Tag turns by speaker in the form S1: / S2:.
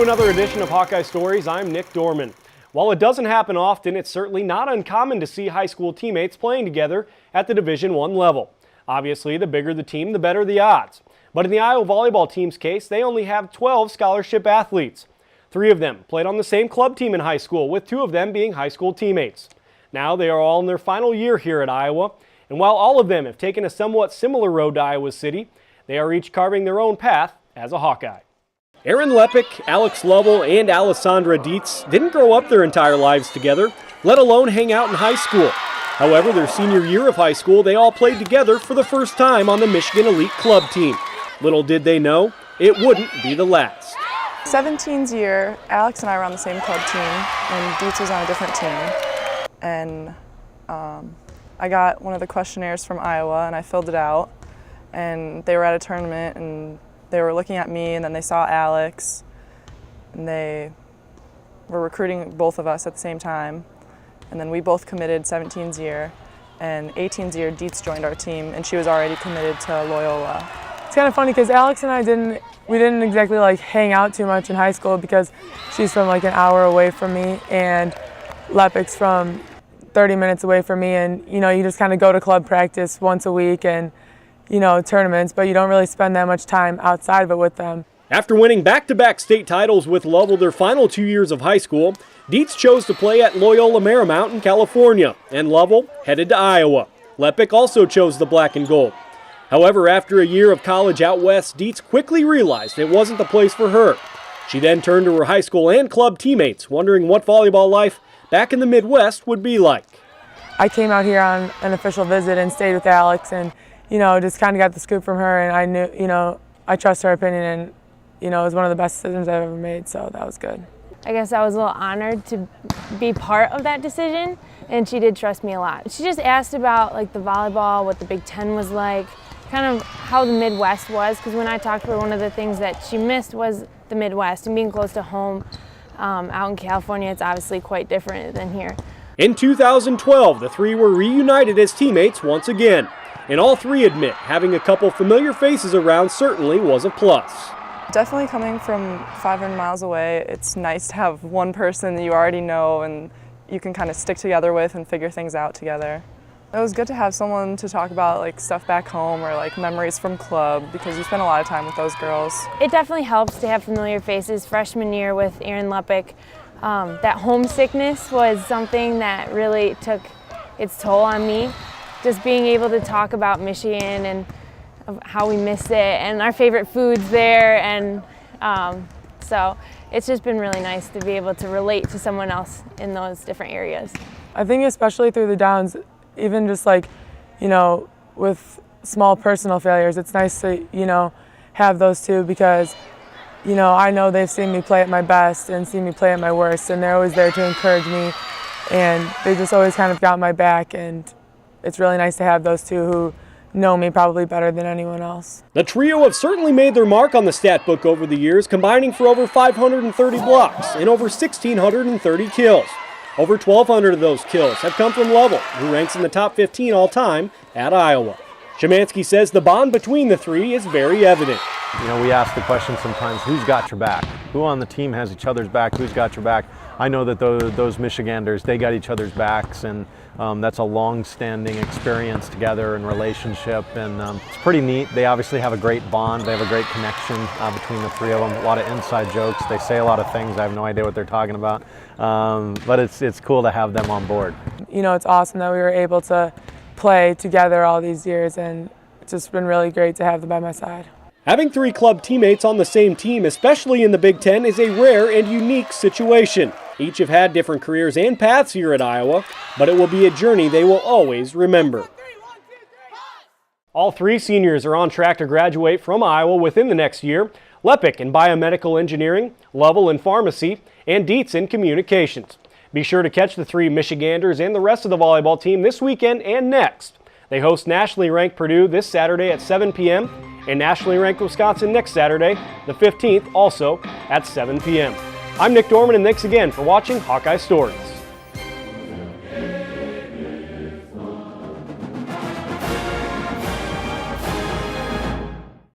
S1: another edition of Hawkeye Stories. I'm Nick Dorman. While it doesn't happen often, it's certainly not uncommon to see high school teammates playing together at the Division I level. Obviously, the bigger the team, the better the odds. But in the Iowa volleyball team's case, they only have 12 scholarship athletes. 3 of them played on the same club team in high school, with 2 of them being high school teammates. Now they are all in their final year here at Iowa, and while all of them have taken a somewhat similar road to Iowa City, they are each carving their own path as a Hawkeye. Aaron Lepick, Alex Lovell, and Alessandra Dietz didn't grow up their entire lives together, let alone hang out in high school. However, their senior year of high school, they all played together for the first time on the Michigan Elite Club team. Little did they know, it wouldn't be the last.
S2: 17's year, Alex and I were on the same club team, and Dietz was on a different team. And I got one of the questionnaires from Iowa, and I filled it out. And they were at a tournament, and they were looking at me, and then they saw Alex, and they were recruiting both of us at the same time. And then we both committed 17's year, and 18's year, Dietz joined our team, and she was already committed to Loyola.
S3: It's kind of funny because Alex and I didn't exactly like hang out too much in high school because she's from like an hour away from me, and Lepick's from 30 minutes away from me, and you know, you just kind of go to club practice once a week and tournaments, but you don't really spend that much time outside of it with them.
S1: After winning back-to-back state titles with Lovell their final 2 years of high school, Dietz chose to play at Loyola Marymount in California, and Lovell headed to Iowa. Lepick also chose the black and gold. However, after a year of college out west, Dietz quickly realized it wasn't the place for her. She then turned to her high school and club teammates, wondering what volleyball life back in the Midwest would be like.
S3: I came out here on an official visit and stayed with Alex, and just kind of got the scoop from her, and I knew, I trust her opinion, and, it was one of the best decisions I've ever made, so that was good.
S4: I guess I was a little honored to be part of that decision, and she did trust me a lot. She just asked about like the volleyball, what the Big Ten was like, kind of how the Midwest was, because when I talked to her, one of the things that she missed was the Midwest, and being close to home out in California, it's obviously quite different than here.
S1: In 2012, the 3 were reunited as teammates once again. And all 3 admit having a couple familiar faces around certainly was a plus.
S2: Definitely coming from 500 miles away, it's nice to have one person that you already know and you can kind of stick together with and figure things out together. It was good to have someone to talk about like stuff back home or like memories from club, because you spend a lot of time with those girls.
S4: It definitely helps to have familiar faces. Freshman year with Aaron Lepick, that homesickness was something that really took its toll on me. Just being able to talk about Michigan and how we miss it and our favorite foods there, and so it's just been really nice to be able to relate to someone else in those different areas. I
S3: think especially through the downs, even just like, with small personal failures, it's nice to, have those 2, because, I know they've seen me play at my best and seen me play at my worst, and they're always there to encourage me, and they just always kind of got my back, and it's really nice to have those 2 who know me probably better than anyone else.
S1: The trio have certainly made their mark on the stat book over the years, combining for over 530 blocks and over 1,630 kills. Over 1,200 of those kills have come from Lovell, who ranks in the top 15 all-time at Iowa. Szymanski says the bond between the 3 is very evident.
S5: We ask the question sometimes, who's got your back? Who on the team has each other's back? Who's got your back? I know that those Michiganders, they got each other's backs, and that's a long-standing experience together and relationship, and it's pretty neat. They obviously have a great bond. They have a great connection between the 3 of them. A lot of inside jokes. They say a lot of things. I have no idea what they're talking about, but it's cool to have them on board.
S3: It's awesome that we were able to play together all these years, and it's just been really great to have them by my side.
S1: Having 3 club teammates on the same team, especially in the Big Ten, is a rare and unique situation. Each have had different careers and paths here at Iowa, but it will be a journey they will always remember. All 3 seniors are on track to graduate from Iowa within the next year. Lepick in biomedical engineering, Lovell in pharmacy, and Dietz in communications. Be sure to catch the 3 Michiganders and the rest of the volleyball team this weekend and next. They host nationally ranked Purdue this Saturday at 7 p.m. and nationally ranked Wisconsin next Saturday, the 15th, also at 7 p.m. I'm Nick Dorman, and thanks again for watching Hawkeye Stories.